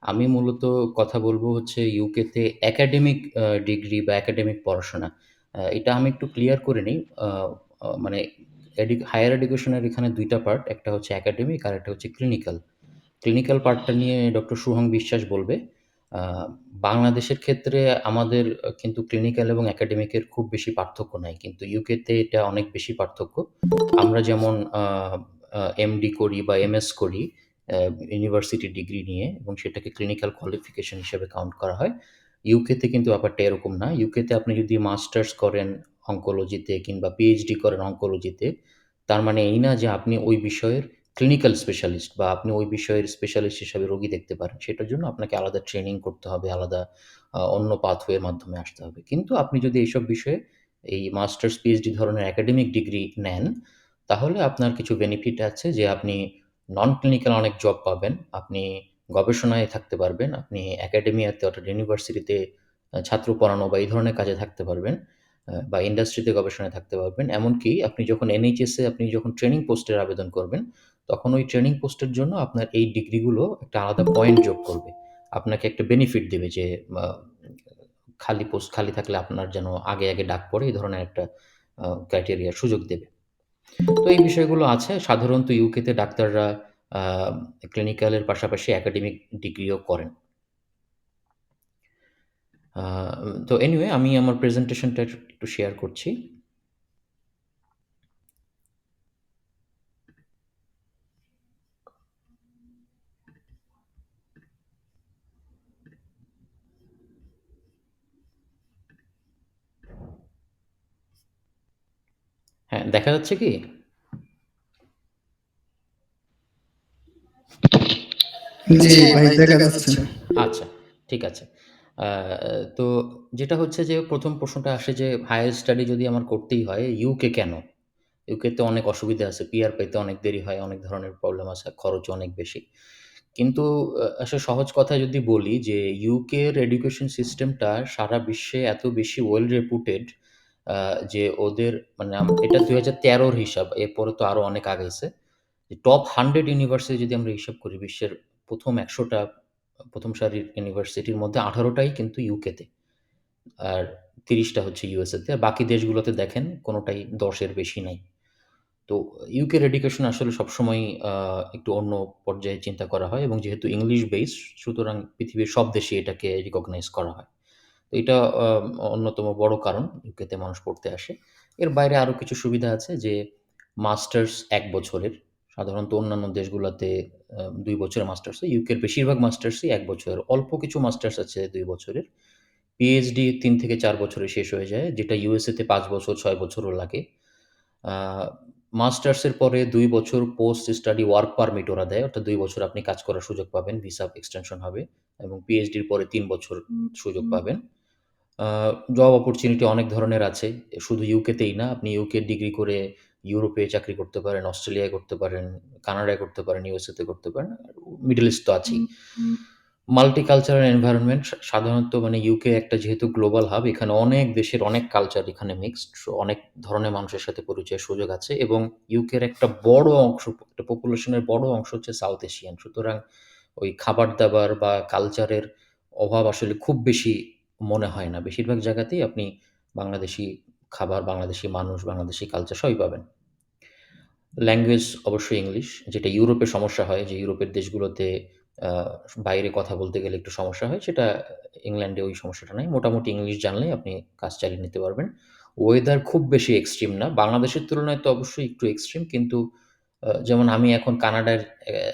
আমি মূলত কথা বলব হচ্ছে ইউকেতে একাডেমিক ডিগ্রি বা একাডেমিক পড়াশোনা। এটা আমি একটু ক্লিয়ার করে নেই। আ মানে হায়ার এডুকেশনের এখানে ২ টা পার্ট। একটা হচ্ছে একাডেমিক আরেকটা হচ্ছে ক্লিনিক্যাল। ক্লিনিক্যাল পার্টটা নিয়ে ডক্টর শুভং বিশ্বাস বলবে। আ বাংলাদেশের ক্ষেত্রে আমাদের কিন্তু ক্লিনিক্যাল এবং একাডেমিকের খুব বেশি পার্থক্য নাই। কিন্তু ইউকেতে এটা অনেক বেশি পার্থক্য। আমরা যেমন এমডি করি বা এমএস করি অ্যা ইউনিভার্সিটি ডিগ্রি নিয়ে এবং সেটাকে ক্লিনিক্যাল কোয়ালিফিকেশন হিসেবে কাউন্ট করা হয়। ইউকেতে কিন্তু ব্যাপারটা এরকম না। ইউকেতে আপনি যদি মাস্টার্স করেন অনকোলজিতে কিংবা পিএইচডি করেন অনকোলজিতে, তার মানে এই না যে আপনি ওই বিষয়ের ক্লিনিক্যাল স্পেশালিস্ট বা আপনি ওই বিষয়ের স্পেশালিস্ট হিসাবে রোগী দেখতে পারেন। সেটার জন্য আপনাকে আলাদা ট্রেনিং করতে হবে, আলাদা অন্য পাথওয়ের মাধ্যমে আসতে হবে। কিন্তু আপনি যদি এইসব বিষয়ে এই মাস্টার্স, পিএইচডি ধরনের একাডেমিক ডিগ্রি নেন, তাহলে আপনার কিছু বেনিফিট আছে যে আপনি নন ক্লিনিক্যাল অনেক জব পাবেন। আপনি গবেষণায় থাকতে পারবেন। আপনি একাডেমিয়াতে অর্থাৎ ইউনিভার্সিটিতে ছাত্র পড়ানো বা এই ধরনের কাজে থাকতে পারবেন। বা ইন্ডাস্ট্রিতে গবেষণায় থাকতে পারবেন। এমনকি আপনি যখন NHS এ আপনি যখন ট্রেনিং পোস্টের আবেদন করবেন, তখন ওই ট্রেনিং পোস্টের জন্য আপনার এই ডিগ্রিগুলো একটা আলাদা পয়েন্ট যোগ করবে। আপনাকে একটা বেনিফিট দিবে যে আ খালি পোস্ট খালি থাকলে আপনার যেন আগে ডাক পড়ে এই ধরনের একটা ক্রাইটেরিয়ার সুযোগ দেবে। তো এই বিষয়গুলো আছে। সাধারণত ইউকেতে ডাক্তাররা আ ক্লিনিক্যালের পাশাপাশি একাডেমিক ডিগ্রিও করেন। আ তো এনিওয়ে আমি আমার প্রেজেন্টেশনটা একটু শেয়ার করছি। হ্যাঁ, দেখা যাচ্ছে কি? জি ভাই দেখা যাচ্ছে। আচ্ছা, ঠিক আছে। আ তো যেটা হচ্ছে যে ১ম প্রশ্নটা আসে যে হায়ার স্টাডি যদি আমার করতেই হয়, ইউকে কেন? ইউকেতে অনেক অসুবিধা আছে। পিআর পেতে অনেক দেরি হয়, অনেক ধরনের প্রবলেম আছে, খরচও অনেক বেশি। কিন্তু আসলে সহজ কথায় যদি বলি যে ইউকের এডুকেশন সিস্টেমটা সারা বিশ্বে এত বেশি ওয়েল রেপুটেড আ যে ওদের মানে এটা ২০১৩ র হিসাব। এরপরে তো আরো অনেক আগাইছে। টপ 100 ইউনিভার্সিটি যদি আমরা হিসাব করি বিশ্বের ১ম ১০০ টা ১ম সারির ইউনিভার্সিটির মধ্যে ১৮ টাই কিন্তু ইউকেতে। আর ৩০ টা হচ্ছে ইউএসএ তে। আর বাকি দেশগুলোতে দেখেন কোনটাই ১০ এর বেশি নাই। তো ইউকের এডুকেশন আসলে সবসময়ই একটু অন্য পর্যায়ে চিন্তা করা হয় এবং যেহেতু ইংলিশ বেসড সুতরাং পৃথিবীর সব দেশেই এটাকে রিকগনাইজ করা হয়। তো এটা অন্যতম বড় কারণ ইউকেতে মানুষ পড়তে আসে। এর বাইরে আরো কিছু সুবিধা আছে যে মাস্টার্স ১ বছরের। সাধারণত অন্যান্য দেশগুলাতে ২ বছরের মাস্টার্স হয়। ইউকের বেশিরভাগ মাস্টার্সই ১ বছরের। অল্প কিছু মাস্টার্স আছে ২ বছরের। পিএইচডি ৩ থেকে ৪ বছরে শেষ হয়ে যায়। যেটা ইউএসএ তে ৫ বছর ৬ বছরও লাগে। আ মাস্টার্সের পরে ২ বছর পোস্ট স্টাডি ওয়ার্ক পারমিট ওরা দেয়। অর্থাৎ ২ বছর আপনি কাজ করার সুযোগ পাবেন। ভিসা এক্সটেনশন হবে এবং পিএইচডির পরে ৩ বছর সুযোগ পাবেন। আ জব অপরচুনিটি অনেক ধরনের আছে। শুধু ইউকেতেই না, আপনি ইউকে ডিগ্রি করে ইউরোপে চাকরি করতে পারেন, অস্ট্রেলিয়ায় করতে পারেন, কানাডায় করতে পারেন, ইউএসএ তে করতে পারেন। আর মিডল ইস্ট তো আছেই। মাল্টিকালচারাল এনভায়রনমেন্ট সাধারণত মানে ইউকে একটা যেহেতু গ্লোবাল হাব, এখানে অনেক দেশের অনেক কালচার এখানে মিক্সড। সো অনেক ধরনের মানুষের সাথে পরিচয়ের সুযোগ আছে এবং ইউকের একটা বড় অংশ, একটা পপুলেশনের বড় অংশ হচ্ছে সাউথ এশিয়ান। সুতরাং ওই খাবার-দাবার বা কালচারের অভাব আসলে খুব বেশি মনে হয় না। বেশিরভাগ জায়গাতেই আপনি বাংলাদেশী খাবার, বাংলাদেশী মানুষ, বাংলাদেশী কালচার সবই পাবেন। ল্যাঙ্গুয়েজ অবশ্যই ইংলিশ, যেটা ইউরোপে সমস্যা হয় যে ইউরোপের দেশগুলোতে আ বাইরে কথা বলতে গেলে একটু সমস্যা হয়। সেটা ইংল্যান্ডে ওই সমস্যাটা নাই। মোটামুটি ইংলিশ জানলেই আপনি কাজ চালিয়ে নিতে পারবেন। ওয়েদার খুব বেশি এক্সট্রিম না। বাংলাদেশের তুলনায় তো অবশ্যই একটু এক্সট্রিম কিন্তু যেমন আমি এখন কানাডায়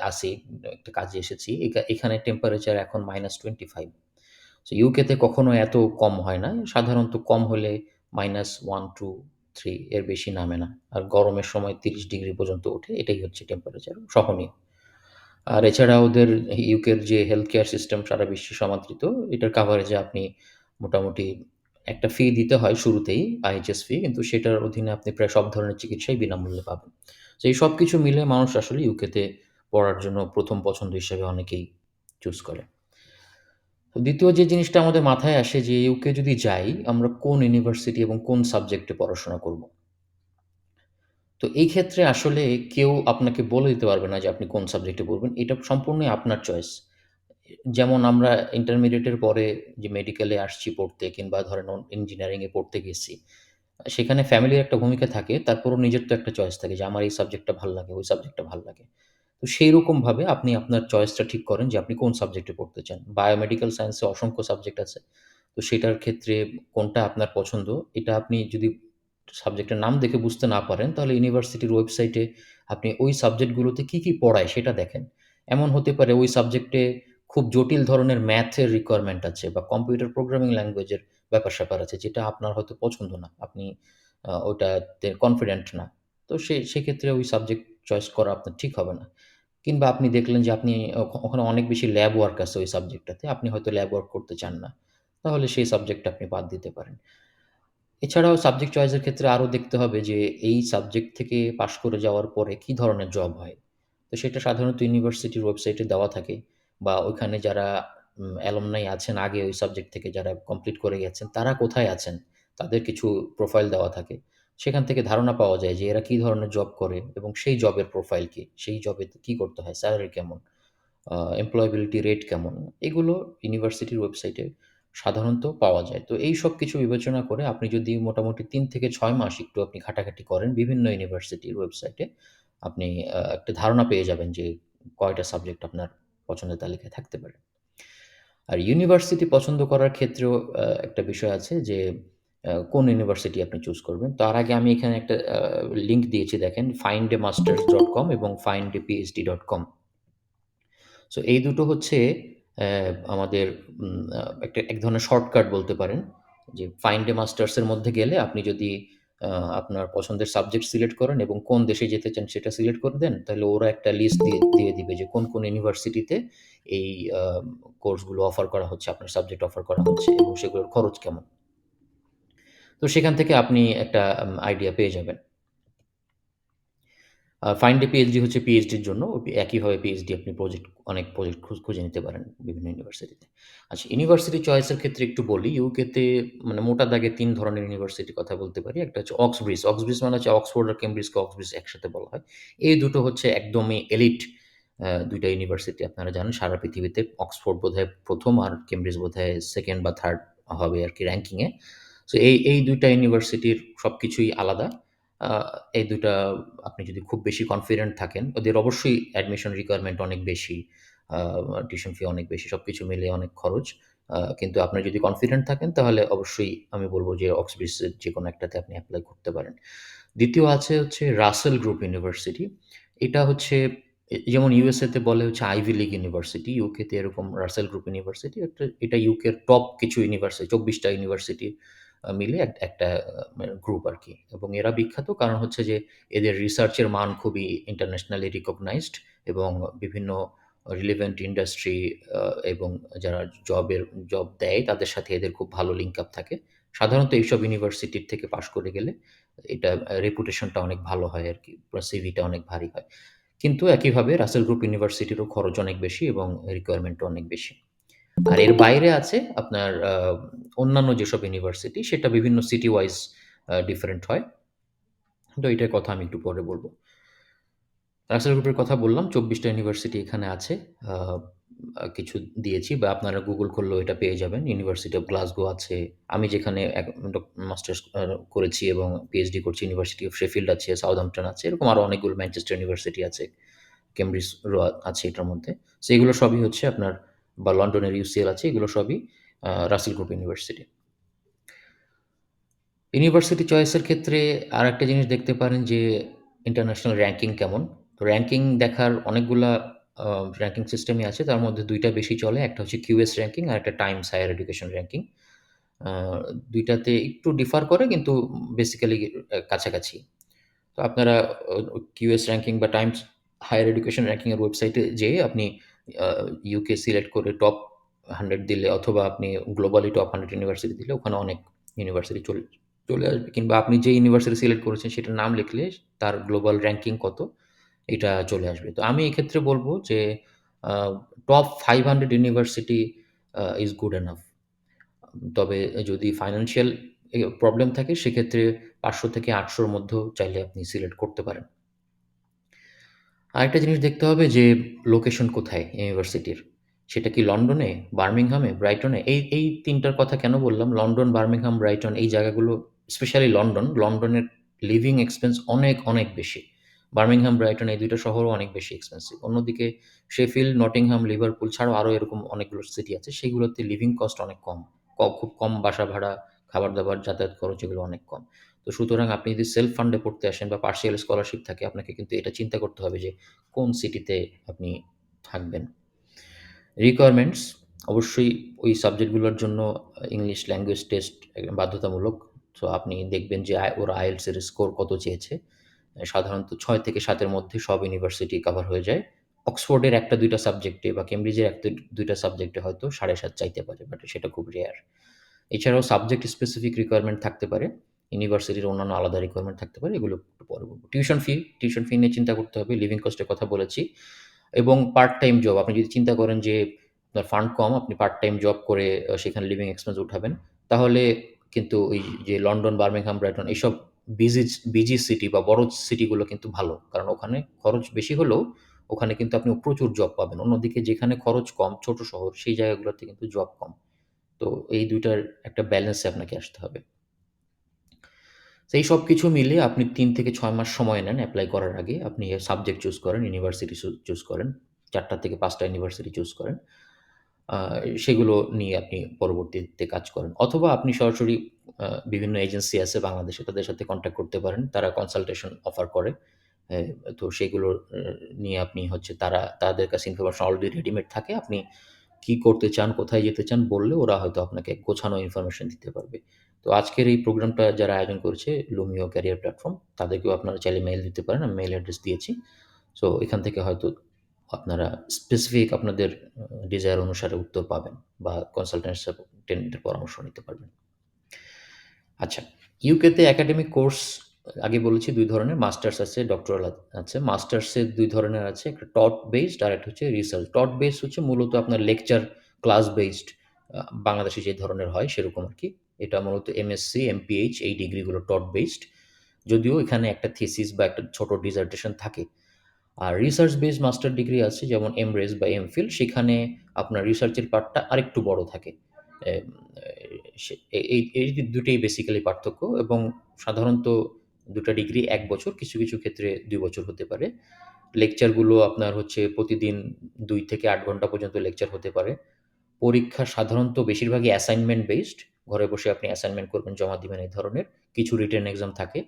আছি, একটা কাজে এসেছি। এখানে টেম্পারেচার এখন -25। সো ইউকেতে কখনো এত কম হয় না। সাধারণত কম হলে -1, 2, 3 এর বেশি নামে না। আর গরমের সময় ৩০ ডিগ্রি পর্যন্ত ওঠে। এটাই হচ্ছে টেম্পারেচার, সহনীয়। আর এছাড়া ওদের ইউকের যে হেলথ কেয়ার সিস্টেম সারা বিশ্বে সমাদৃত। এটার কাভারেজে আপনি মোটামুটি একটা ফি দিতে হয় শুরুতেই, আইএইচএস ফি। কিন্তু সেটার অধীনে আপনি প্রায় সব ধরনের চিকিৎসাই বিনামূল্যে পাবেন। তো এই সবকিছু মিলে মানুষ আসলে ইউকেতে পড়ার জন্য ১ম পছন্দ হিসেবে অনেকেই চুজ করে। তো ২য় যে জিনিসটা আমাদের মাথায় আসে যে ইউকে যদি যাই, আমরা কোন ইউনিভার্সিটি এবং কোন সাবজেক্টে পড়াশোনা করব? তো এই ক্ষেত্রে আসলে কেউ আপনাকে বলে দিতে পারবে না যে আপনি কোন সাবজেক্টে পড়বেন। এটা সম্পূর্ণই আপনার চয়েস। যেমন আমরা ইন্টারমিডিয়েটের পরে যে মেডিকেলে আসছি পড়তে কিংবা ধরেন ইঞ্জিনিয়ারিংয়ে পড়তে গেছি, সেখানে ফ্যামিলির একটা ভূমিকা থাকে। তারপরও নিজের তো একটা চয়েস থাকে যে আমার এই সাবজেক্টটা ভাল লাগে, ওই সাবজেক্টটা ভাল লাগে। তো সেইরকমভাবে আপনি আপনার চয়েসটা ঠিক করেন যে আপনি কোন সাবজেক্টে পড়তে চান। বায়োমেডিক্যাল সায়েন্সে অসংখ্য সাবজেক্ট আছে। তো সেটার ক্ষেত্রে কোনটা আপনার পছন্দ, এটা আপনি যদি সাবজেক্টের নাম দেখে বুঝতে না পারেন, তাহলে ইউনিভার্সিটির ওয়েবসাইটে আপনি ওই সাবজেক্টগুলোতে কী, কী পড়ায় সেটা দেখেন। এমন হতে পারে ওই সাবজেক্টে খুব জটিল ধরনের ম্যাথের রিকোয়ারমেন্ট আছে বা কম্পিউটার প্রোগ্রামিং ল্যাঙ্গুয়েজের ব্যাপার-স্যাপার আছে যেটা আপনার হয়তো পছন্দ না। আপনি ওটাতে কনফিডেন্ট না। তো সেক্ষেত্রে ওই সাবজেক্ট চয়েস করা আপনার ঠিক হবে না। কিংবা আপনি দেখলেন যে আপনি ওখানে অনেক বেশি ল্যাব ওয়ার্ক আছে ওই সাবজেক্টটাতে। আপনি হয়তো ল্যাব ওয়ার্ক করতে চান না। তাহলে সেই সাবজেক্টটা আপনি বাদ দিতে পারেন। এছাড়াও সাবজেক্ট চয়েসের ক্ষেত্রে আরো দেখতে হবে যে এই সাবজেক্ট থেকে পাশ করে যাওয়ার পরে কি ধরনের জব হয়। তো সেটা সাধারণত ইউনিভার্সিটির ওয়েবসাইটে দেওয়া থাকে বা ওইখানে যারা অ্যালুমনাই আছেন আগে ওই সাবজেক্ট থেকে যারা কমপ্লিট করে গেছেন, তারা কোথায় আছেন? তাদের কিছু প্রোফাইল দেওয়া থাকে। সেখান থেকে ধারণা পাওয়া যায় যে এরা কি ধরনের জব করে এবং সেই জবের প্রোফাইল কি? সেই জবে কি করতে হয়? স্যালারি কেমন? এমপ্লয়াবিলিটি রেট কেমন? এগুলো ইউনিভার্সিটির ওয়েবসাইটে সাধারণত পাওয়া যায়। তো এই সব কিছু বিবেচনা করে আপনি যদি মোটামুটি ৩ থেকে ৬ মাস একটু আপনি ঘাটাঘাটি করেন বিভিন্ন ইউনিভার্সিটির ওয়েবসাইটে, আপনি একটা ধারণা পেয়ে যাবেন যে কয়টা সাবজেক্ট আপনার পছন্দের তালিকায় থাকতে পারে। আর ইউনিভার্সিটি পছন্দ করার ক্ষেত্রেও একটা বিষয় আছে যে কোন ইউনিভার্সিটি আপনি চুজ করবেন। তার আগে আমি এখানে একটা লিঙ্ক দিয়েছি দেখেন findamasters.com এবং findaphd.com। সো এই দুটো হচ্ছে আমাদের একটা এক ধরনের শর্টকাট বলতে পারেন। যে ফাইন্ড এ মাস্টার্স এর মধ্যে গেলে আপনি যদি আ আপনার পছন্দের সাবজেক্ট সিলেক্ট করেন এবং কোন দেশে যেতে চান সেটা সিলেক্ট করে দেন, তাহলে ওরা একটা লিস্ট দিয়ে দিবে যে কোন, কোন ইউনিভার্সিটিতে এই আ কোর্সগুলো অফার করা হচ্ছে, আপনার সাবজেক্ট অফার করা হচ্ছে এবং সেগুলোর খরচ কেমন। তো সেখান থেকে আপনি একটা আইডিয়া পেয়ে যাবেন। ফাইন্ড এ পিএইচডি হচ্ছে পিএইচডির জন্য। একইভাবে পিএইচডি আপনি অনেক প্রজেক্ট খুঁজে নিতে পারেন বিভিন্ন ইউনিভার্সিটিতে। আচ্ছা, ইউনিভার্সিটি চয়েসের ক্ষেত্রে একটু বলি। ইউকেতে মানে মোটা দাগে ৩ ধরনের ইউনিভার্সিটির কথা বলতে পারি। একটা হচ্ছে অক্সব্রিজ। অক্সব্রিজ মানে হচ্ছে অক্সফোর্ড আর কেমব্রিজকে অক্সব্রিজ একসাথে বলা হয়। এই দুটো হচ্ছে একদমই এলিট ২ টা ইউনিভার্সিটি আপনারা জানেন সারা পৃথিবীতে। অক্সফোর্ড বোধহয় ১ম আর কেমব্রিজ বোধহয় 2nd বা 3rd হবে আরকি র‍্যাংকিং এ। সো এই ২ টা ইউনিভার্সিটির সবকিছুই আলাদা। আ এই ২ টা আপনি যদি খুব বেশি কনফিডেন্ট থাকেন, ওদের অবশ্যই অ্যাডমিশন রিকোয়ারমেন্ট অনেক বেশি। আ টিউশন ফি অনেক বেশি। সবকিছু মিলিয়ে অনেক খরচ। কিন্তু আপনি যদি কনফিডেন্ট থাকেন তাহলে অবশ্যই আমি বলব যে অক্সব্রিজের যেকোনো একটাতে আপনি এপ্লাই করতে পারেন। ২য় হচ্ছে রাসেল গ্রুপ ইউনিভার্সিটি। এটা হচ্ছে যেমন ইউএসএ তে বলে হচ্ছে আইভি লীগ ইউনিভার্সিটি, ইউকে তে এরকম রাসেল গ্রুপ ইউনিভার্সিটি। এটা ইউকের টপ কিছু ইউনিভার্সিটি ২৪ টা ইউনিভার্সিটি মিলে একটা গ্রুপ আরকি। এবং এরা বিখ্যাত কারণ হচ্ছে যে এদের রিসার্চের মান খুবই ইন্টারন্যাশনালি রিকগনাইজড এবং বিভিন্ন রিলেভেন্ট ইন্ডাস্ট্রি আ এবং যারা জব দেয় তাদের সাথে এদের খুব ভালো লিঙ্ক আপ থাকে। সাধারণত এইসব ইউনিভার্সিটির থেকে পাশ করে গেলে এটা রেপুটেশনটা অনেক ভালো হয় আরকি। সিভিটা অনেক ভারী হয়। কিন্তু একইভাবে রাসেল গ্রুপ ইউনিভার্সিটিরও খরচ অনেক বেশি এবং রিকোয়ারমেন্টও অনেক বেশি। আর এর বাইরে আছে আপনার অন্যান্য যেসব ইউনিভার্সিটি সেটা বিভিন্ন সিটি ওয়াইজ ডিফারেন্ট হয়। তো এটার কথা আমি একটু পরে বলব। রাসেল গ্রুপের কথা বললাম ২৪ টা ইউনিভার্সিটি এখানে আছে। আ আ কিছু দিয়েছি বা আপনারা গুগল করলেও এটা পেয়ে যাবেন। ইউনিভার্সিটি অফ গ্লাসগো আছে। আমি যেখানে মাস্টার্স করেছি এবং পিএইচডি করছি ইউনিভার্সিটি অফ শেফিল্ড আছে, সাউদাম্পটন আছে। এরকম আরো অনেকগুলো ম্যানচেস্টার ইউনিভার্সিটি আছে। কেমব্রিজ আছে এটার মধ্যে। সো এগুলো সবই হচ্ছে আপনার বা লন্ডনের ইউসিএল আছে। এগুলো সবই রাসেল গ্রুপ ইউনিভার্সিটি। ইউনিভার্সিটি চয়েসের ক্ষেত্রে আরেকটা জিনিস দেখতে পারেন যে ইন্টারন্যাশনাল র‍্যাংকিং কেমন। তো র‍্যাংকিং দেখার অনেকগুলা আ র‍্যাংকিং সিস্টেমই আছে। তার মধ্যে ২ টা বেশি চলে। একটা হচ্ছে কিউএস র‍্যাংকিং আরেকটা টাইমস হায়ার এডুকেশন র‍্যাংকিং। আ ২ টাতে একটু ডিফার করে কিন্তু বেসিক্যালি কাছাকাছি। তো আপনারা কিউএস র‍্যাংকিং বা টাইমস হায়ার এডুকেশন র‍্যাংকিং এর ওয়েবসাইটে যেয়ে আপনি আ ইউকে সিলেক্ট করে টপ 100 দিলে অথবা আপনি গ্লোবালি টপ 100 ইউনিভার্সিটি দিলে ওখানে অনেক ইউনিভার্সিটি চলে আসবে কিংবা আপনি যে ইউনিভার্সিটি সিলেক্ট করেছেন সেটার নাম লিখলে তার গ্লোবাল র‍্যাংকিং কত এটা চলে আসবে। তো আমি এক্ষেত্রে বলব যে a top 500 university is good enough. তবে যদি ফাইন্যান্সিয়াল প্রবলেম থাকে সেক্ষেত্রে ৫০০ থেকে ৮০০ র মধ্যেও চাইলে আপনি সিলেক্ট করতে পারেন। আরেকটা জিনিস দেখতে হবে যে লোকেশন কোথায় ইউনিভার্সিটির। সেটা কি লন্ডনে, বার্মিংহামে, ব্রাইটনে? এই ৩ টার কথা কেন বললাম? লন্ডন, বার্মিংহাম, ব্রাইটন এই জায়গাগুলো স্পেশালি লন্ডন, লন্ডনের লিভিং এক্সপেন্স অনেক, অনেক বেশি। বার্মিংহাম, ব্রাইটন এই ২ টা শহরও অনেক বেশি এক্সপেন্সিভ। অন্যদিকে শেফিল্ড, নটিংহাম, লিভারপুল ছাড়াও আরও এরকম অনেকগুলো সিটি আছে। সেগুলোতে লিভিং কস্ট অনেক কম। খুব কম বাসা ভাড়া, খাবার-দাবার, যাতায়াত খরচ এগুলো অনেক কম। তো সুতরাং আপনি যদি সেলফ ফান্ডে পড়তে আসেন বা পার্সিয়াল স্কলারশিপ থাকে আপনাকে কিন্তু এটা চিন্তা করতে হবে যে কোন সিটিতে আপনি থাকবেন। রিকোয়ারমেন্টস অবশ্যই ওই সাবজেক্টগুলোর জন্য ইংলিশ ল্যাঙ্গুয়েজ টেস্ট বাধ্যতামূলক। সো আপনি দেখবেন যে ওরা IELTS এর স্কোর কত চেয়েছে। সাধারণত ৬ থেকে ৭ এর মধ্যে সব ইউনিভার্সিটি কভার হয়ে যায়। অক্সফোর্ডের ১ টা ২ টা সাবজেক্টে বা কেমব্রিজের ১ টা ২ টা সাবজেক্টে হয়তো ৭.৫ চাইতে পারে। বাট সেটা খুব রেয়ার। এছাড়াও সাবজেক্ট স্পেসিফিক রিকোয়ারমেন্ট থাকতে পারে। ইউনিভার্সিটির অন্যান্য আলাদা রিকোয়ারমেন্ট থাকতে পারে। এগুলো একটু পরে বলব। টিউশন ফি নিয়ে চিন্তা করতে হবে। লিভিং কস্ট এর কথা বলেছি। এবং পার্ট টাইম জব আপনি যদি চিন্তা করেন যে আপনার ফান্ড কম, আপনি পার্ট টাইম জব করে সেখানে লিভিং এক্সপেন্স উঠাবেন। তাহলে কিন্তু ওই যে লন্ডন, বার্মিংহাম, ব্রাইটন এইসব বিজি সিটি বা বড় সিটিগুলো কিন্তু ভালো। কারণ ওখানে খরচ বেশি হলেও ওখানে কিন্তু আপনি প্রচুর জব পাবেন। অন্যদিকে যেখানে খরচ কম, ছোট শহর সেই জায়গাগুলোতে কিন্তু জব কম। তো এই ২ টার একটা ব্যালেন্সে আপনাকে আসতে হবে। তো এই সবকিছু মিলিয়ে আপনি ৩ থেকে ৬ মাস সময় নেন এপ্লাই করার আগে। আপনি সাবজেক্ট চুজ করেন, ইউনিভার্সিটি চুজ করেন। ৪ টা থেকে ৫ টা ইউনিভার্সিটি চুজ করেন। আ সেগুলো নিয়ে আপনি পরবর্তীতে কাজ করেন। অথবা আপনি সরাসরি বিভিন্ন এজেন্সি আছে বাংলাদেশে তাদের সাথে কনট্যাক্ট করতে পারেন। তারা কনসালটেশন অফার করে। হ্যাঁ, তো সেগুলো নিয়ে আপনি হচ্ছে তাদের কাছে ইনফরমেশন অলরেডি রেডিমেড থাকে। আপনি কি করতে চান, কোথায় যেতে চান বললে ওরা হয়তো আপনাকে গোছানো ইনফরমেশন দিতে পারবে। তো আজকের এই প্রোগ্রামটা যারা আয়োজন করেছে লুমিও ক্যারিয়ার প্ল্যাটফর্ম তাদেরকেও আপনারা চাইলে মেইল দিতে পারেন। আমি মেইল অ্যাড্রেস দিয়েছি। সো এখান থেকে হয়তো আপনারা স্পেসিফিক আপনাদের ডিজায়ার অনুসারে উত্তর পাবেন বা কনসালটেন্টের পরামর্শ নিতে পারবেন। আচ্ছা, ইউকেতে একাডেমিক কোর্স আগে বলেছি ২ ধরনের মাস্টার্স আছে, ডক্টরাল আছে। মাস্টার্সের ২ ধরনের আছে। একটা টট বেসড আর একটা হচ্ছে রিসার্চ। টট বেসড হচ্ছে মূলত আপনার লেকচার, ক্লাস বেসড বাংলাদেশে যে ধরনের হয় সেরকম আরকি। এটা মূলত এমএসসি, এমপিএইচ এই ডিগ্রিগুলো টট বেসড। যদিও এখানে একটা থিসিস বা একটা ছোট ডিসার্টেশন থাকে। আর রিসার্চ বেসড মাস্টার ডিগ্রি আছে যেমন এমরেস বা এমফিল সেখানে আপনার রিসার্চের পার্টটা আরেকটু বড় থাকে। এম এ সে এই ২ টেই বেসিক্যালি পার্থক্য এবং সাধারণত ২ টা ডিগ্রি ১ বছর, কিছু, কিছু ক্ষেত্রে ২ বছর হতে পারে। লেকচারগুলো আপনার হচ্ছে প্রতিদিন ২ থেকে ৮ ঘন্টা পর্যন্ত লেকচার হতে পারে। পরীক্ষা সাধারণত বেশিরভাগই অ্যাসাইনমেন্ট বেসড। ঘরে বসে আপনি অ্যাসাইনমেন্ট করবেন, জমা দিবেন এই ধরনের। কিছু রিটেন এক্সাম থাকে।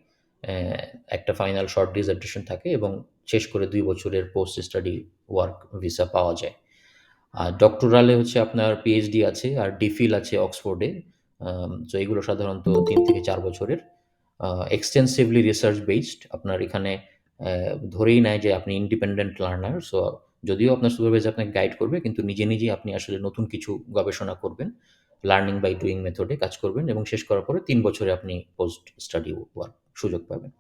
একটা ফাইনাল শর্ট ডিসার্টেশন থাকে এবং শেষ করে ২ বছরের পোস্ট স্টাডি ওয়ার্ক ভিসা পাওয়া যায়। আর ডক্টরালে হচ্ছে আপনার পিএইচডি আছে আর ডিফিল আছে অক্সফোর্ডে। সো এগুলো সাধারণত ৩ থেকে ৪ বছরের। আ এক্সটেন্সিভলি রিসার্চ বেসড আপনার এখানে ধরেই নেয় যে আপনি ইন্ডিপেন্ডেন্ট লার্নার। সো যদিও আপনার সুপারভাইজার আপনাকে গাইড করবে কিন্তু নিজে, নিজেই আপনি আসলে নতুন কিছু গবেষণা করবেন। লার্নিং বাই ডুইং মেথডে কাজ করবেন এবং শেষ করার পরে ৩ বছরে আপনি পোস্ট স্টাডি ওয়ার্ক সুযোগ পাবেন।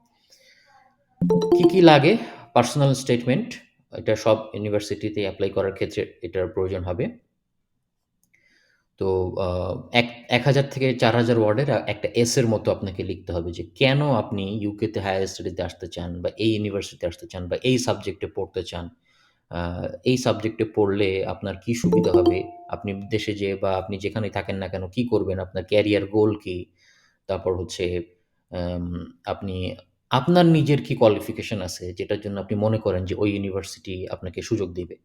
কি, কি লাগে? পার্সোনাল স্টেটমেন্ট এটা সব ইউনিভার্সিটিতে এপ্লাই করার ক্ষেত্রে এটার প্রয়োজন হবে। তো আ এক ১,০০০ থেকে ৪,০০০ ওয়ার্ডের একটা এসের মতো আপনাকে লিখতে হবে যে কেন আপনি ইউকেতে হায়ার স্টাডিতে আসতে চান বা এই ইউনিভার্সিটিতে আসতে চান বা এই সাবজেক্টে পড়তে চান। আ এই সাবজেক্টে পড়লে আপনার কি সুবিধা হবে? আপনি দেশে যেয়ে বা আপনি যেখানেই থাকেন না কেন কি করবেন? আপনার ক্যারিয়ার গোল কি? তারপর হচ্ছে আম আপনি আপনার নিজের কি কোয়ালিফিকেশন আছে যেটার জন্য আপনি মনে করেন যে ওই ইউনিভার্সিটি আপনাকে সুযোগ দিবে?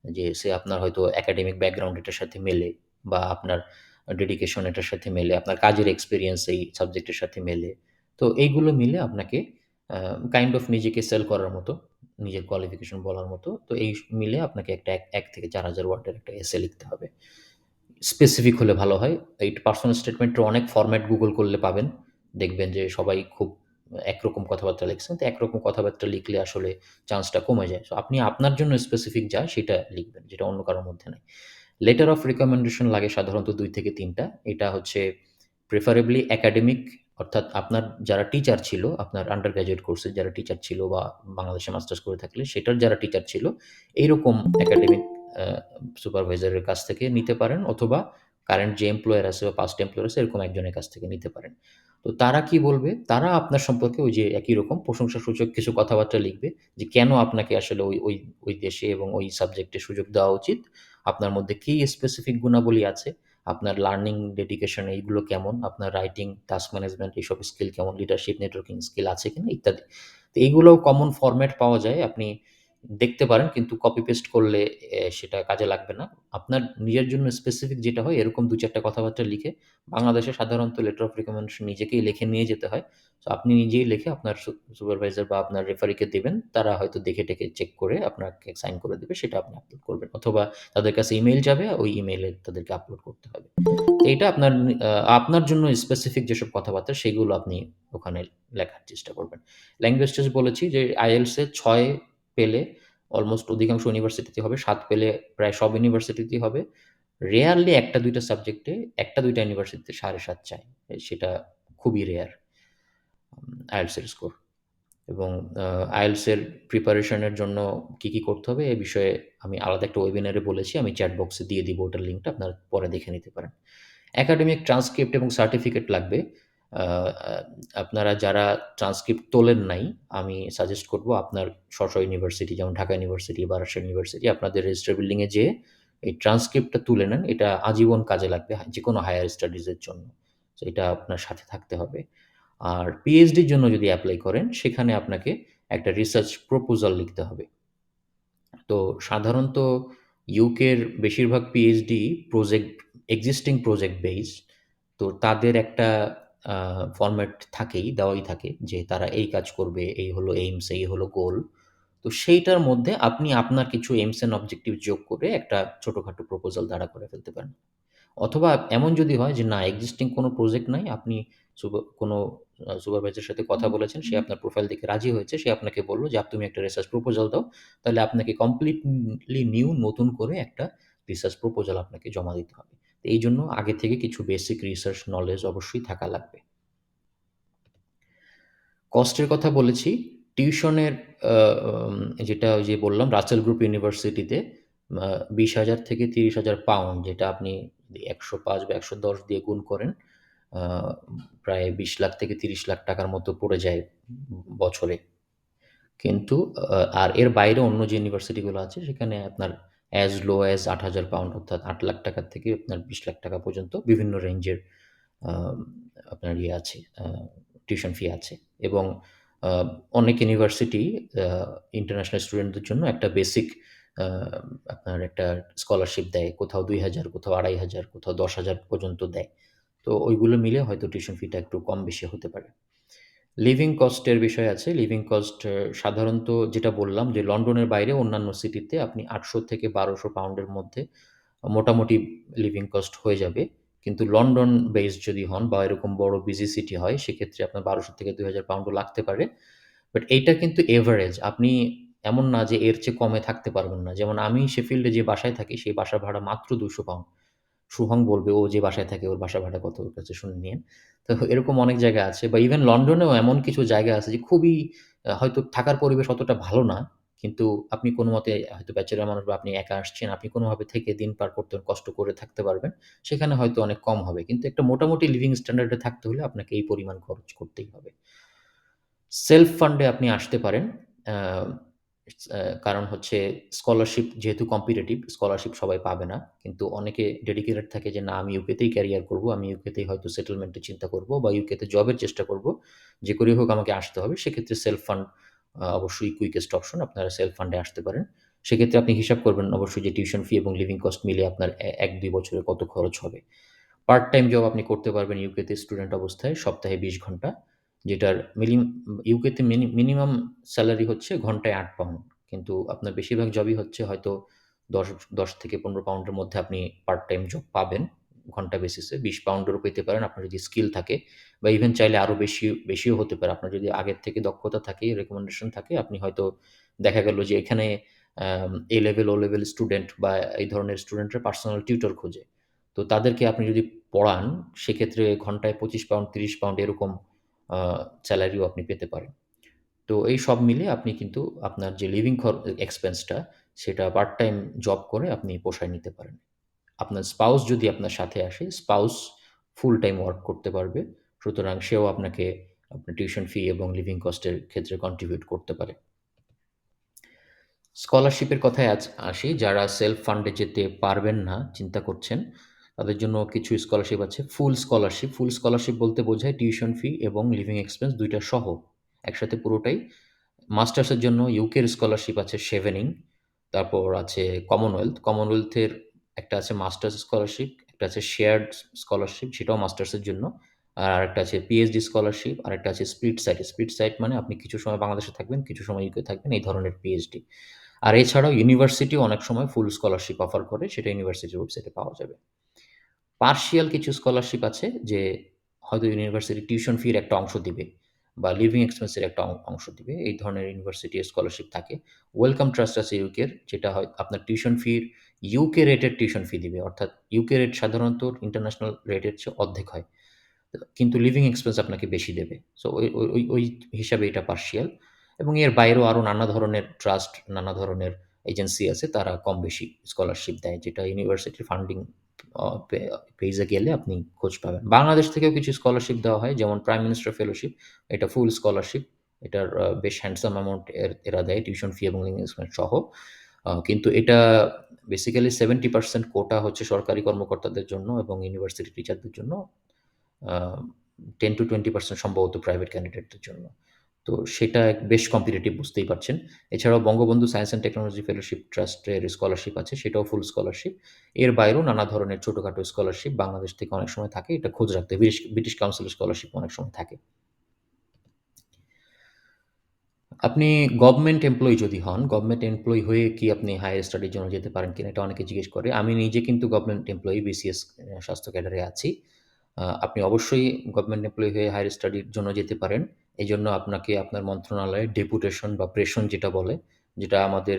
যে আপনার হয়তো একাডেমিক ব্যাকগ্রাউন্ড এটার সাথে মেলে বা আপনার ডেডিকেশন এটার সাথে মেলে, আপনার কাজের এক্সপেরিয়েন্স এই সাবজেক্টের সাথে মেলে। তো এইগুলো মিলে আপনাকে আ কাইন্ড অফ নিজেকে সেল করার মতো, নিজের কোয়ালিফিকেশন বলার মতো। তো এই মিলে আপনাকে একটা ১ থেকে ৪,০০০ ওয়ার্ডের একটা এসে লিখতে হবে। স্পেসিফিক হলে ভালো হয়। এই পার্সোনাল স্টেটমেন্টের অনেক ফরম্যাট গুগল করলে পাবেন। দেখবেন যে সবাই খুব একরকম কথাবার্তা লিখছেন। তো একরকম কথাবার্তা লিখলে আসলে চান্সটা কমে যায়। সো আপনি আপনার জন্য স্পেসিফিক যা সেটা লিখবেন, যেটা অন্য কারো মধ্যে নাই। লেটার অফ রিকমেন্ডেশন লাগে সাধারণত ২ থেকে ৩ টা। এটা হচ্ছে প্রেফারেবলি একাডেমিক অর্থাৎ আপনার যারা টিচার ছিল, আপনার আন্ডার গ্র্যাজুয়েট কোর্সের যারা টিচার ছিল বা বাংলাদেশে মাস্টার্স করে থাকলে সেটার যারা টিচার ছিল, এইরকম একাডেমিক আ সুপারভাইজারের কাছ থেকে নিতে পারেন অথবা কারেন্ট যে এমপ্লয়ার আছে বা পাস্ট এমপ্লয়ার আছে এরকম একজনের কাছ থেকে নিতে পারেন। তো তারা কি বলবে? তারা আপনার সম্পর্কে ওই যে একই রকম প্রশংসাসূচক কিছু কথাবার্তা লিখবে যে কেন আপনাকে আসলে ওই দেশে এবং ওই সাবজেক্টে সুযোগ দেওয়া উচিত। আপনার মধ্যে কী স্পেসিফিক গুণাবলী আছে, আপনার লার্নিং ডেডিকেশন এইগুলো কেমন, আপনার রাইটিং, টাস্ক ম্যানেজমেন্ট এইসব স্কিল কেমন, লিডারশিপ, নেটওয়ার্কিং স্কিল আছে কিনা ইত্যাদি। তো এইগুলোও কমন ফরম্যাট পাওয়া যায়। আপনি দেখতে পারেন কিন্তু কপি পেস্ট করলে সেটা কাজে লাগবে না। আপনার নিজের জন্য স্পেসিফিক যেটা হয় এরকম ২-৪ টা কথাবার্তা লিখে বাংলাদেশে সাধারণত লেটার অফ রিকমেন্ডেশন নিজেকেই লিখে নিয়ে যেতে হয়। সো আপনি নিজেই লিখে আপনার সুপারভাইজার বা আপনার রেফারিকে দিবেন। তারা হয়তো দেখে-টেখে চেক করে আপনাকে সাইন করে দিবে। সেটা আপনি আপলোড করবেন। অথবা তাদের কাছে ইমেইল যাবে, ওই ইমেইলে তাদেরকে আপলোড করতে হবে। তো এইটা আপনার জন্য স্পেসিফিক যেসব কথাবার্তা সেগুলো আপনি ওখানে লেখার চেষ্টা করবেন। ল্যাঙ্গুয়েজ টেস্ট বলেছি যে IELTS এ ৬ পেলে অলমোস্ট অধিকাংশ ইউনিভার্সিটিতে হবে, ৭ পেলে প্রায় সব ইউনিভার্সিটিতেই হবে। রেয়ারলি ১টা ২টা সাবজেক্টে ১টা ২টা ইউনিভার্সিটিতে ৭.৫ চায়। সেটা খুবই রেয়ার IELTS এর স্কোর। এবং IELTS এর প্রিপারেশন এর জন্য কি করতে হবে এ বিষয়ে আমি আলাদা একটা ওয়েবিনারে বলেছি। আমি চ্যাট বক্সে দিয়ে দিব ওটার লিঙ্কটা আপনারা পরে দেখে নিতে পারেন। একাডেমিক ট্রান্সক্রিপ্ট এবং সার্টিফিকেট লাগবে। আ আ আপনারা যারা ট্রান্সক্রিপ্ট তোলেন নাই, আমি সাজেস্ট করব আপনার ইউনিভার্সিটি যেমন ঢাকা ইউনিভার্সিটি বা রাজশাহী ইউনিভার্সিটি আপনাদের রেজিস্ট্রার বিল্ডিং এ যেয়ে এই ট্রান্সক্রিপ্টটা তুলে নেন। এটা আজীবন কাজে লাগবে যেকোনো হায়ার স্টাডিজ এর জন্য। সো এটা আপনার সাথে থাকতে হবে। আর পিএইচডির জন্য যদি এপ্লাই করেন, সেখানে আপনাকে একটা রিসার্চ প্রপোজাল লিখতে হবে। তো সাধারণত ইউকের বেশিরভাগ PhD project existing project based. তো তাদের একটা ফরম্যাট থাকেই, দেওয়াই থাকে যে তারা এই কাজ করবে, এই হলো এইমস, এই হলো গোল। তো সেইটার মধ্যে আপনি আপনার কিছু এইমস অ্যান্ড অবজেক্টিভ যোগ করে একটা ছোটখাটো প্রপোজাল দাঁড়া করে ফেলতে পারেন। অথবা এমন যদি হয় যে না এক্সিস্টিং কোনো প্রজেক্ট নাই, আপনি কোনো সুপারভাইজারের সাথে কথা বলেছেন, সে আপনার প্রোফাইল দেখে রাজি হয়েছে, সে আপনাকে বলল যে তুমি একটা রিসার্চ প্রপোজাল দাও। তাহলে আপনাকে কমপ্লিটলি নতুন করে একটা রিসার্চ প্রপোজাল আপনাকে জমা দিতে হবে। তো এইজন্য আগে থেকে কিছু বেসিক রিসার্চ নলেজ অবশ্যই থাকা লাগবে। কস্টের কথা বলেছি। টিউশনের আ উম যেটা ওই যে বললাম রাসেল গ্রুপ ইউনিভার্সিটিতে ২০,০০০ থেকে ৩০,০০০ পাউন্ড যেটা আপনি ১০৫ বা ১১০ দিয়ে গুণ করেন, আ প্রায় ২০,০০,০০০ থেকে ৩০,০০,০০০ টাকার মতো পড়ে যায় বছরে। কিন্তু আর এর বাইরে অন্য যে ইউনিভার্সিটিগুলো আছে সেখানে আপনার as low as ৳৮,০০০ অর্থাৎ ৳৮,০০,০০০ থেকে আপনার ৳২০,০০,০০০ পর্যন্ত বিভিন্ন রেঞ্জের আম আপনার ইয়ে আছে, টিউশন ফি আছে। এবং আ অনেক ইউনিভার্সিটি আ ইন্টারন্যাশনাল স্টুডেন্টদের জন্য একটা বেসিক আ আপনার একটা স্কলারশিপ দেয়। কোথাও ২,০০০, কোথাও ২,৫০০, কোথাও ১০,০০০ পর্যন্ত দেয়। তো ওইগুলো মিলে হয়তো টিউশন ফিটা একটু কম বেশি হতে পারে। লিভিং কস্টের বিষয় আছে। লিভিং কস্ট সাধারণত যেটা বললাম যে লন্ডনের বাইরে অন্যান্য সিটিতে আপনি ৳৮০০ থেকে ৳১,২০০ এর মধ্যে মোটামুটি লিভিং কস্ট হয়ে যাবে। কিন্তু লন্ডন বেসড যদি হন বা এরকম বড় বিজি সিটি হয় সেক্ষেত্রে আপনার ৳১,২০০ থেকে ৳২,০০০ ও লাগতে পারে। বাট এইটা কিন্তু এভারেজ। আপনি এমন না যে এর চেয়ে কমে থাকতে পারবেন না। যেমন আমি শেফিল্ডে যে বাসায় থাকি সেই বাসার ভাড়া মাত্র ৳২০০। শুভং বলবে ও যে বাসায় থাকে ওর বাসা ভাড়া কত ওর কাছে শুনে নিয়েন। তো এরকম অনেক জায়গা আছে বা ইভেন লন্ডনেও এমন কিছু জায়গা আছে যে খুবই হয়তো থাকার পরিবেশ অতটা ভালো না। কিন্তু আপনি কোনমতে হয়তো ব্যাচেলর মানুষ বা আপনি একা আসছেন, আপনি কোনভাবে থেকে দিন পার করতে কষ্ট করে থাকতে পারবেন। সেখানে হয়তো অনেক কম হবে। কিন্তু একটা মোটামুটি লিভিং স্ট্যান্ডার্ড এ থাকতে হলে আপনাকে এই পরিমাণ খরচ করতেই হবে। সেলফ ফান্ডে আপনি আসতে পারেন। আ কারণ হচ্ছে স্কলারশিপ যেহেতু কম্পিটিটিভ, স্কলারশিপ সবাই পাবে না। কিন্তু অনেকে ডেডিকেটেড থাকে যে না আমি ইউকেতেই ক্যারিয়ার করব। আমি ইউকেতেই হয়তো সেটেলমেন্ট এর চিন্তা করব বা ইউকেতে জবের চেষ্টা করব। যে করেই হোক আমাকে আসতে হবে। সেক্ষেত্রে সেলফ ফান্ড অবশ্যই কুইকেস্ট অপশন। আপনারা সেলফ ফান্ডে আসতে পারেন। সেক্ষেত্রে আপনি হিসাব করবেন অবশ্যই যে টিউশন ফি এবং লিভিং কস্ট মিলিয়ে আপনার ১-২ বছরে কত খরচ হবে। পার্ট টাইম জব আপনি করতে পারবেন ইউকেতে স্টুডেন্ট অবস্থায় সপ্তাহে ২০ ঘন্টা। যেটার ইউকেতে মিনিমাম সেলারি হচ্ছে ঘন্টায় ৳৮ কিন্তু আপনার বেশিরভাগ জবই হচ্ছে হয়তো ১০ থেকে ৳১৫ এর মধ্যে আপনি পার্ট টাইম জব পাবেন ঘন্টা বেসিসে। ৳২০ এরও পেতে পারেন আপনার যদি স্কিল থাকে বা ইভেন চাইলে আরও বেশিও হতে পারে। আপনার যদি আগের থেকে দক্ষতা থাকে, রিকমেন্ডেশন থাকে আপনি হয়তো দেখা গেল যে এখানে A level, O level student বা এই ধরনের স্টুডেন্টরা পার্সোনাল টিউটর খোঁজে। তো তাদেরকে আপনি যদি পড়ান সেক্ষেত্রে ঘন্টায় ৳২৫, ৳৩০ এরকম আ সেলারিও আপনি পেতে পারেন। তো এই সব মিলে আপনি কিন্তু আপনার যে লিভিং এক্সপেন্সটা সেটা পার্ট টাইম জব করে আপনি পোষায় নিতে পারেন। আপনার স্পাউস যদি আপনার সাথে আসে, স্পাউস ফুল টাইম ওয়ার্ক করতে পারবে। সুতরাং সেও আপনাকে আপনার টিউশন ফি এবং লিভিং কস্ট এর ক্ষেত্রে কন্ট্রিবিউট করতে পারে। স্কলারশিপের কথায় আসি। যারা সেলফ ফান্ডে যেতে পারবেন না, চিন্তা করছেন, তাদের জন্য কিছু স্কলারশিপ আছে। ফুল স্কলারশিপ। ফুল স্কলারশিপ বলতে বোঝায় টিউশন ফি এবং লিভিং এক্সপেন্স ২ টা সহ। একসাথে পুরোটাই। মাস্টার্সের জন্য ইউকের স্কলারশিপ আছে সেভেনিং, তারপর আছে কমনওয়েলথ। কমনওয়েলথের একটা আছে মাস্টার্স স্কলারশিপ, একটা আছে শেয়ার্ড স্কলারশিপ, সেটাও মাস্টার্সের জন্য। আর আরেকটা আছে পিএইচডি স্কলারশিপ, আরেকটা আছে স্প্লিট সাইট। স্প্লিট সাইট মানে আপনি কিছু সময় বাংলাদেশে থাকবেন, কিছু সময় ইউকে থাকবেন, এই ধরনের পিএইচডি। আর এছাড়াও ইউনিভার্সিটিও অনেক সময় ফুল স্কলারশিপ অফার করে, সেটা ইউনিভার্সিটির ওয়েবসাইটে পাওয়া যাবে। পার্শিয়াল কিছু স্কলারশিপ আছে যে হয়তো ইউনিভার্সিটি টিউশন ফির একটা অংশ দিবে বা লিভিং এক্সপেন্সের একটা অংশ দিবে। এই ধরনের ইউনিভার্সিটি স্কলারশিপ থাকে। ওয়েলকাম ট্রাস্ট আছে ইউকের, যেটা হয় আপনার টিউশন ফির ইউকে রেটের টিউশন ফি দিবে। অর্থাৎ ইউকে রেট সাধারণত ইন্টারন্যাশনাল রেটের চেয়ে অর্ধেক হয়। কিন্তু লিভিং এক্সপেন্স আপনাকে বেশি দেবে। সো ওই হিসাবে এটা পার্শিয়াল। এবং এর বাইরেও আরও নানা ধরনের ট্রাস্ট, নানা ধরনের এজেন্সি আছে, তারা কম বেশি স্কলারশিপ দেয়, যেটা ইউনিভার্সিটির ফান্ডিং পেজে গেলে আপনি খোঁজ পাবেন। বাংলাদেশ থেকেও কিছু স্কলারশিপ দেওয়া হয়, যেমন প্রাইম মিনিস্টার ফেলোশিপ। এটা ফুল স্কলারশিপ। এটার বেশ হ্যান্ডসাম অ্যামাউন্ট এরা দেয় টিউশন ফি এবং লিভিং এক্সপেন্স সহ। কিন্তু এটা বেসিক্যালি 70% কোটা হচ্ছে সরকারি কর্মকর্তাদের জন্য এবং ইউনিভার্সিটি টিচারদের জন্য। আ 10-20% সম্ভবত প্রাইভেট ক্যান্ডিডেটদের জন্য। তো সেটা বেশ কম্পিটিটিভ, বুঝতেই পারছেন। এছাড়াও Bangabandhu science and technology fellowship ট্রাস্টের স্কলারশিপ আছে, সেটাও ফুল স্কলারশিপ। এর বাইরেও নানা ধরনের ছোটখাটো স্কলারশিপ বাংলাদেশ থেকে অনেক সময় থাকে। এটা খোঁজ রাখতে ব্রিটিশ কাউন্সিল স্কলারশিপ অনেক সময় থাকে। আপনি গভর্নমেন্ট এমপ্লয়ি যদি হন, গভর্নমেন্ট এমপ্লয়ি হয়ে কি আপনি হায়ার স্টাডির জন্য যেতে পারেন কিনা, এটা অনেকে জিজ্ঞেস করে। আমি নিজে কিন্তু গভর্নমেন্ট এমপ্লয়ি, বিসিএস স্বাস্থ্য ক্যাডারে আছি। আপনি অবশ্যই গভর্নমেন্ট এমপ্লয়ি হয়ে হায়ার স্টাডির জন্য যেতে পারেন। এজন্য আপনাকে আপনার মন্ত্রণালয়ে ডেপুটেশন বা প্রেষণ যেটা বলে, যেটা আমাদের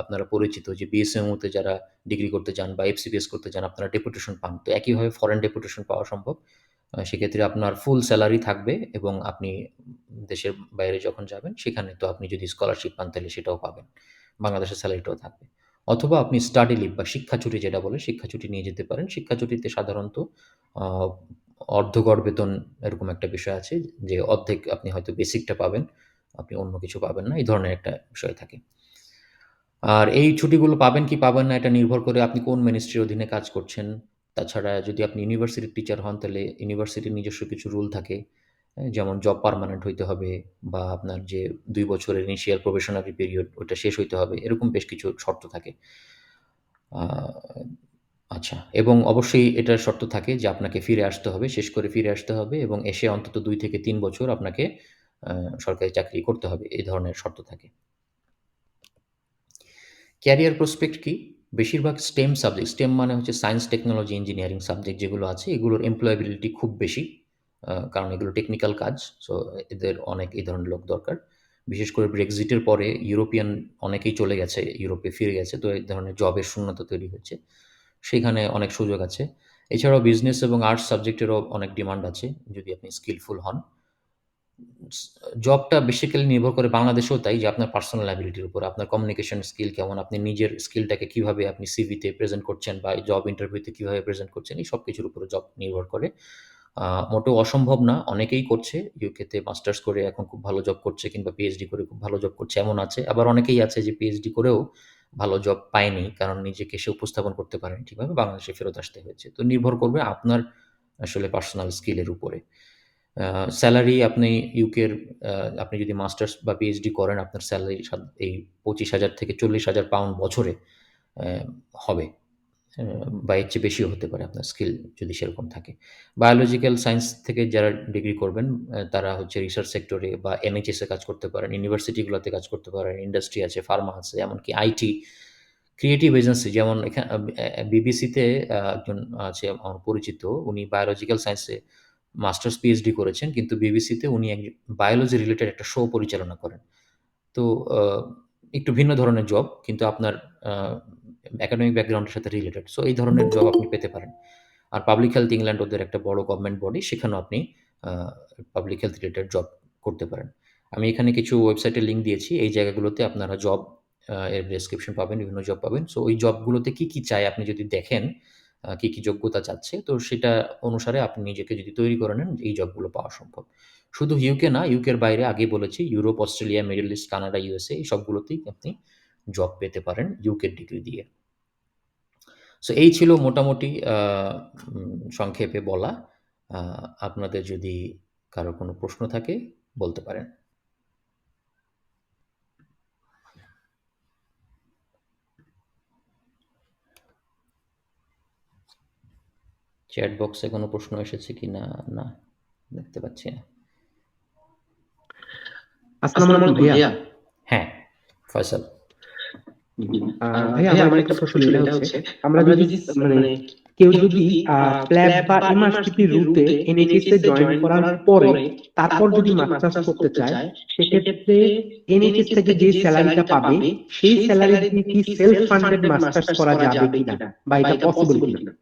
আপনারা পরিচিত যে বিএসএমইউতে যারা ডিগ্রি করতে যান বা এফসিপিএস করতে যান, আপনারা ডেপুটেশন পান। তো একইভাবে ফরেন ডেপুটেশন পাওয়া সম্ভব। সেক্ষেত্রে আপনার ফুল স্যালারি থাকবে এবং আপনি দেশের বাইরে যখন যাবেন সেখানে তো আপনি যদি স্কলারশিপ পান তাহলে সেটাও পাবেন। বাংলাদেশের স্যালারিটাও থাকবে। অথবা আপনি স্টাডি লিভ বা শিক্ষা ছুটি যেটা বলে, শিক্ষা ছুটি নিয়ে যেতে পারেন। শিক্ষা ছুটিতে সাধারণত আ অর্ধগড় বেতন এরকম একটা বিষয় আছে, যে অর্ধেক আপনি হয়তো বেসিকটা পাবেন, আপনি অন্য কিছু পাবেন না। এই ধরনের একটা বিষয় থাকে। আর এই ছুটিগুলো পাবেন কি পাবেন না এটা নির্ভর করে আপনি কোন মিনিস্ট্রির অধীনে কাজ করছেন। তাছাড়া যদি আপনি ইউনিভার্সিটির টিচার হন তাহলে ইউনিভার্সিটির নিজস্ব কিছু রুল থাকে। যেমন জব পার্মানেন্ট হইতে হবে বা আপনার যে ২ বছরের ইনিশিয়াল প্রবেশনারি পিরিয়ড ওটা শেষ হইতে হবে। এরকম বেশ কিছু শর্ত থাকে। আ আচ্ছা, এবং অবশ্যই এটার শর্ত থাকে যে আপনাকে ফিরে আসতে হবে, শেষ করে ফিরে আসতে হবে এবং এসে অন্তত ২ থেকে ৩ বছর আপনাকে আ সরকারি চাকরি করতে হবে। এই ধরনের শর্ত থাকে। ক্যারিয়ার প্রসপেক্ট কি? বেশিরভাগ স্টেম সাবজেক্ট, স্টেম মানে হচ্ছে সায়েন্স, টেকনোলজি, ইঞ্জিনিয়ারিং সাবজেক্ট যেগুলো আছে এগুলোর এমপ্লয়াবিলিটি খুব বেশি। কারণ এগুলো টেকনিক্যাল কাজ। সো এদের অনেক এই ধরনের লোক দরকার। বিশেষ করে ব্রেক্সিটের পরে ইউরোপিয়ান অনেকেই চলে গেছে, ইউরোপে ফিরে গেছে। তো এই ধরনের জবের শূন্যতা তৈরি হয়েছে। সেখানে অনেক সুযোগ আছে। এছাড়াও বিজনেস এবং আর্টস সাবজেক্টেরও অনেক ডিমান্ড আছে যদি আপনি স্কিলফুল হন। স জবটা বেসিক্যালি নির্ভর করে বাংলাদেশেও তাই যে আপনার পার্সোনাল অ্যাবিলিটির উপর। আপনার কমিউনিকেশন স্কিল কেমন? আপনি নিজের স্কিলটাকে কিভাবে আপনি সিভিতে প্রেজেন্ট করছেন বা জব ইন্টারভিউতে কিভাবে প্রেজেন্ট করছেন, এই সব কিছুর উপরে জব নির্ভর করে। মোটেও অসম্ভব না। অনেকেই করছে। ইউকেতে মাস্টার্স করে এখন খুব ভালো জব করছে কিংবা পিএইচডি করে খুব ভালো জব করছে, এমন আছে। আবার অনেকেই আছে যে পিএইচডি করেও ভালো জব পায়নি। কারণ নিজেকে সে উপস্থাপন করতে পারেনি ঠিকভাবে। বাংলাদেশে ফেরত আসতে হয়েছে। তো নির্ভর করবে আপনার আসলে পার্সোনাল স্কিলের উপরে। আ সেলারি আপনি ইউকের আ আপনি যদি মাস্টার্স বা পিএইচডি করেন, আপনার সেলারি এই ২৫,০০০ থেকে ৪০,০০০ পাউন্ড বছরে অ্যা হবে। বা এর চেয়ে বেশিও হতে পারে আপনার স্কিল যদি সেরকম থাকে। বায়োলজিক্যাল সায়েন্স থেকে যারা ডিগ্রি করবেন তারা হচ্ছে রিসার্চ সেক্টরে বা এনএইচএস এ কাজ করতে পারেন, ইউনিভার্সিটিগুলোতে কাজ করতে পারেন, ইন্ডাস্ট্রি আছে, ফার্মা আছে, এমনকি আইটি, ক্রিয়েটিভ এজেন্সি যেমন বিবিসিতে একজন আছে আমার পরিচিত, উনি বায়োলজিক্যাল সায়েন্সে মাস্টার্স পিএইচডি করেছেন। কিন্তু বিবিসিতে উনি বায়োলজি রিলেটেড একটা শো পরিচালনা করেন। তো আ একটু ভিন্ন ধরনের জব কিন্তু আপনার আ একাডেমিক ব্যাকগ্রাউন্ড এর সাথে রিলেটেড। সো এই ধরনের জব আপনি পেতে পারেন। আর পাবলিক হেলথ ইংল্যান্ড ওদের একটা বড় গভর্নমেন্ট বডি, সেখানেও আপনি আ পাবলিক হেলথ রিলেটেড জব করতে পারেন। আমি এখানে কিছু ওয়েবসাইটের লিঙ্ক দিয়েছি। এই জায়গাগুলোতে আপনারা জব এর ডেসক্রিপশন পাবেন, বিভিন্ন জব পাবেন। সো ওই জবগুলোতে কি, কি চায় আপনি যদি দেখেন, কি, কি যোগ্যতা চাচ্ছে, তো সেটা অনুসারে আপনি নিজেকে যদি তৈরি করে নেন, এই জবগুলো পাওয়া সম্ভব। শুধু ইউকে না, ইউকের বাইরে আগেই বলেছি Europe, Australia, middle east, Canada, USA এই সবগুলোতেই আপনি জব পেতে পারেন ইউকের ডিগ্রি দিয়ে। সো এই ছিল মোটামুটি সংক্ষেপে বলা। আ আপনাদের যদি কারো কোনো প্রশ্ন থাকে বলতে পারেন। চ্যাট বক্সে কোনো প্রশ্ন এসেছে কিনা? না, দেখতে পাচ্ছি না। আসসালামু আলাইকুম ভাইয়া। হ্যাঁ, ফয়সাল। ভাইয়া আমার একটা প্রশ্ন ছিল, এটা হচ্ছে আমরা যদি মানে কেউ যদি প্ল্যাব বা এমআরসিপি রুটে এনএইচএস এ জয়েন করার পরে তারপর যদি মাস্টার্স করতে চায়, সেক্ষেত্রে এনএইচএস থেকে যে স্যালারিটা পাবে সেই স্যালারি দিয়ে কি সেলফ ফান্ডেড মাস্টার্স করা যাবে কিনা বা এটা পসিবল কিনা?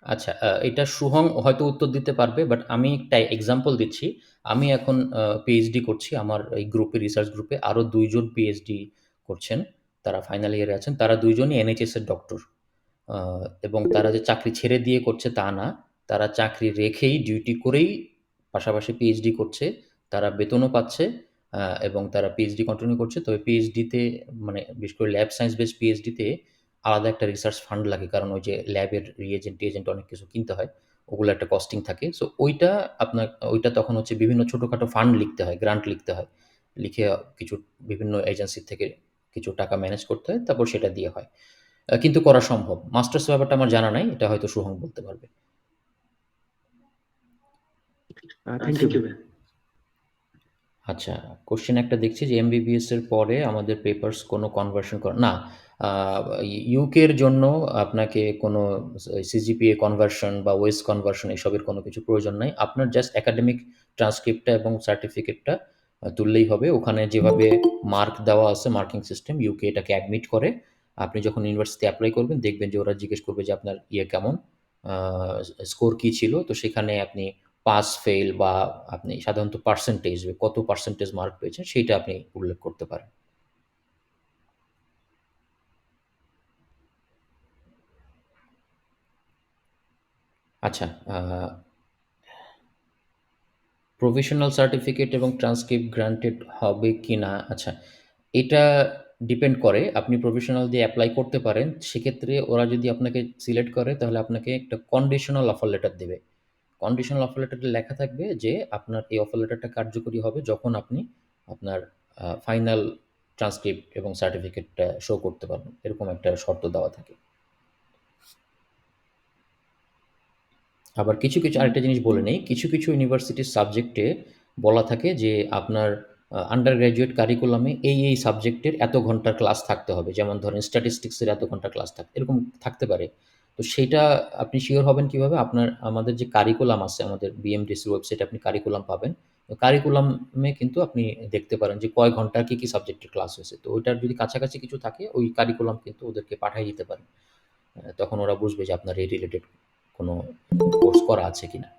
আচ্ছা, এটা শুভং হয়তো উত্তর দিতে পারবে, বাট আমি একটা এক্সাম্পল দিচ্ছি। আমি এখন পিএইচডি করছি। আমার এই গ্রুপে, রিসার্চ গ্রুপে আরো ২ জন পিএইচডি করছেন। তারা ফাইনাল ইয়ারে আছেন। তারা ২ জনই এনএইচএস এর ডক্টর। আ এবং তারা যে চাকরি ছেড়ে দিয়ে করছে তা না। তারা চাকরি রেখেই, ডিউটি করেই পাশাপাশি পিএইচডি করছে। তারা বেতনও পাচ্ছে, এবং তারা পিএইচডি কন্টিনিউ করছে। তবে পিএইচডিতে, মানে বিশেষ করে ল্যাব সায়েন্স বেসড পিএইচডিতে আলাদা একটা রিসার্চ ফান্ড লাগে। কারণ ওই যে ল্যাবের রিএজেন্ট-টিএজেন্ট অনেক কিছু কিনতে হয়। ওগুলো একটা কস্টিং থাকে। সো ওইটা তখন হচ্ছে বিভিন্ন ছোটখাটো ফান্ড লিখতে হয়, গ্রান্ট লিখতে হয়। লিখে কিছু বিভিন্ন এজেন্সি থেকে কিছু টাকা ম্যানেজ করতে হয়। তারপর সেটা দিয়ে হয়। কিন্তু করা সম্ভব। মাস্টার্স ব্যাপারটা আমার জানা নাই। এটা হয়তো শুভং বলতে পারবে। Thank you. আচ্ছা, কোয়েশ্চেন একটা দেখছি যে এমবিবিএস এর পরে আমাদের পেপারস কোনো কনভার্সন করা না। আ ইউকের জন্য আপনাকে কোনো সিজিপিএ কনভার্সন বা ওয়েস কনভার্সন এসবের কোনো কিছু প্রয়োজন নাই। আপনার জাস্ট একাডেমিক ট্রান্সক্রিপ্টটা এবং সার্টিফিকেটটা তুললেই হবে। ওখানে যেভাবে মার্ক দেওয়া আছে, মার্কিং সিস্টেম, ইউকে এটাকে অ্যাডমিট করে। আপনি যখন ইউনিভার্সিটিতে এপ্লাই করবেন দেখবেন যে ওরা জিজ্ঞেস করবে যে আপনার কেমন? আ স্কোর কি ছিল? তো সেখানে আপনি পাস, ফেইল বা আপনি সাধারণত পার্সেন্টেজ, কত পার্সেন্টেজ মার্ক পেয়েছেন সেইটা আপনি উল্লেখ করতে পারেন। আচ্ছা, প্রভিশনাল সার্টিফিকেট এবং ট্রান্সক্রিপ্ট গ্রান্টেড হবে কিনা? আচ্ছা, এটা ডিপেন্ড করে। আপনি প্রভিশনাল দিয়ে এপ্লাই করতে পারেন। সেক্ষেত্রে ওরা যদি আপনাকে সিলেক্ট করে তাহলে আপনাকে একটা কন্ডিশনাল অফার লেটার দেবে। কন্ডিশনাল অফার লেটারে লেখা থাকবে যে আপনার এই অফার লেটারটা কার্যকরী হবে যখন আপনি আপনার ফাইনাল ট্রান্সক্রিপ্ট এবং সার্টিফিকেটটা শো করতে পারবেন। এরকম একটা শর্ত দেওয়া থাকে। আবার কিছু আরেকটা জিনিস বলে নেই। কিছু ইউনিভার্সিটির সাবজেক্টে বলা থাকে যে আপনার আন্ডার গ্র্যাজুয়েট কারিকুলামে এই সাবজেক্টের এত ঘন্টার ক্লাস থাকতে হবে। যেমন ধরেন স্ট্যাটিস্টিক্সের এত ঘন্টার ক্লাস এরকম থাকতে পারে। তো সেইটা আপনি সিওর হবেন কিভাবে? আমাদের যে কারিকুলাম আছে, আমাদের বিএমডিসির ওয়েবসাইটে আপনি কারিকুলাম পাবেন। তো কারিকুলামে কিন্তু আপনি দেখতে পারেন যে কয় ঘন্টা কি সাবজেক্টের ক্লাস হয়েছে। তো ওইটার যদি কাছাকাছি কিছু থাকে, ওই কারিকুলাম কিন্তু ওদেরকে পাঠায় দিতে পারেন। তখন ওরা বুঝবে যে আপনার এই রিলেটেড কোনো কোর্স করা আছে কিনা।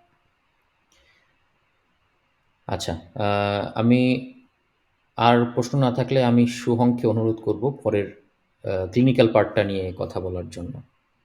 আচ্ছা, আমি আর প্রশ্ন না থাকলে আমি শুভংকে অনুরোধ করব পরের ক্লিনিক্যাল পার্টটা নিয়ে কথা বলার জন্য।